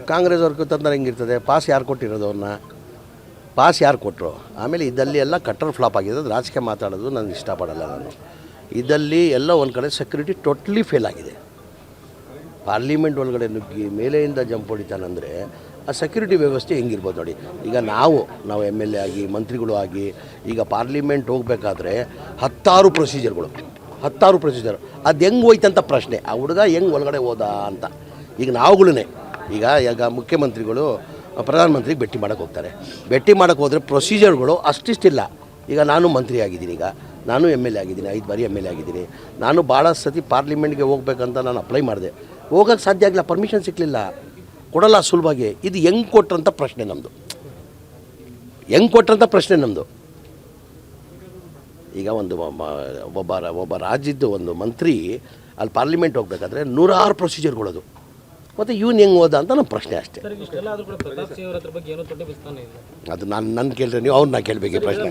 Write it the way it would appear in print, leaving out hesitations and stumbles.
ಕಾಂಗ್ರೆಸ್ ಅವ್ರಿಗೆ ತಂದ್ರೆ ಹೆಂಗಿರ್ತದೆ, ಪಾಸ್ ಯಾರು ಕೊಟ್ಟಿರೋದು ಅವ್ರನ್ನ, ಪಾಸ್ ಯಾರು ಕೊಟ್ಟರು. ಆಮೇಲೆ ಇದಲ್ಲಿ ಎಲ್ಲ ಕಟ್ಟರ್ ಫ್ಲಾಪ್ ಆಗಿದೆ. ಅದು ರಾಜಕೀಯ ಮಾತಾಡೋದು ನನಗೆ ಇಷ್ಟಪಡಲ್ಲ. ನಾನು ಇದಲ್ಲಿ ಎಲ್ಲ ಒಂದು ಕಡೆ ಸೆಕ್ಯೂರಿಟಿ ಟೋಟ್ಲಿ ಫೇಲ್ ಆಗಿದೆ. ಪಾರ್ಲಿಮೆಂಟ್ ಒಳಗಡೆ ನುಗ್ಗಿ ಮೇಲೆಯಿಂದ ಜಂಪ್ ಹೊಡಿತಾನಂದರೆ ಆ ಸೆಕ್ಯೂರಿಟಿ ವ್ಯವಸ್ಥೆ ಹೆಂಗಿರ್ಬೋದು ನೋಡಿ. ಈಗ ನಾವು ಎಮ್ ಎಲ್ ಎ ಆಗಿ ಮಂತ್ರಿಗಳು ಆಗಿ ಈಗ ಪಾರ್ಲಿಮೆಂಟ್ ಹೋಗಬೇಕಾದ್ರೆ ಹತ್ತಾರು ಪ್ರೊಸೀಜರ್. ಅದು ಹೆಂಗೆ ಹೋಯ್ತಂತ ಪ್ರಶ್ನೆ. ಆ ಹುಡುಗ ಹೆಂಗೆ ಒಳಗಡೆ ಹೋದ ಅಂತ. ಈಗ ನಾವುಗಳೇ ಈಗ ಮುಖ್ಯಮಂತ್ರಿಗಳು ಪ್ರಧಾನಮಂತ್ರಿಗೆ ಭೇಟಿ ಮಾಡೋಕ್ಕೆ ಹೋಗ್ತಾರೆ. ಭೇಟಿ ಮಾಡೋಕ್ಕೆ ಹೋದರೆ ಪ್ರೊಸೀಜರ್ಗಳು ಅಷ್ಟಿಷ್ಟಿಲ್ಲ. ಈಗ ನಾನು ಮಂತ್ರಿ ಆಗಿದ್ದೀನಿ, ಈಗ ನಾನು ಎಮ್ ಎಲ್ ಎ ಆಗಿದ್ದೀನಿ, 5 ಬಾರಿ ಎಮ್ ಎಲ್ ಎ ಆಗಿದ್ದೀನಿ. ನಾನು ಭಾಳ ಸತಿ ಪಾರ್ಲಿಮೆಂಟ್ಗೆ ಹೋಗ್ಬೇಕಂತ ನಾನು ಅಪ್ಲೈ ಮಾಡಿದೆ. ಹೋಗೋಕ್ಕೆ ಸಾಧ್ಯ ಆಗಿಲ್ಲ, ಪರ್ಮಿಷನ್ ಸಿಕ್ಕಲಿಲ್ಲ, ಕೊಡಲ್ಲ ಸುಲಭವಾಗಿ. ಇದು ಹೆಂಗೆ ಕೊಟ್ರಂತ ಪ್ರಶ್ನೆ ನಮ್ಮದು, ಈಗ ಒಬ್ಬ ರಾಜ್ಯದ್ದು ಒಂದು ಮಂತ್ರಿ ಅಲ್ಲಿ ಪಾರ್ಲಿಮೆಂಟ್ ಹೋಗ್ಬೇಕಾದ್ರೆ 100 ಪ್ರೊಸೀಜರ್ಗಳದು. ಮತ್ತು ಇವನು ಹೆಂಗೆ ಹೋದ ಅಂತ ನಮ್ಮ ಪ್ರಶ್ನೆ ಅಷ್ಟೇ. ಅದು ನಾನು ಕೇಳಿದ್ರೆ ನೀವು ಅವ್ರನ್ನ ಕೇಳಬೇಕು ಪ್ರಶ್ನೆ.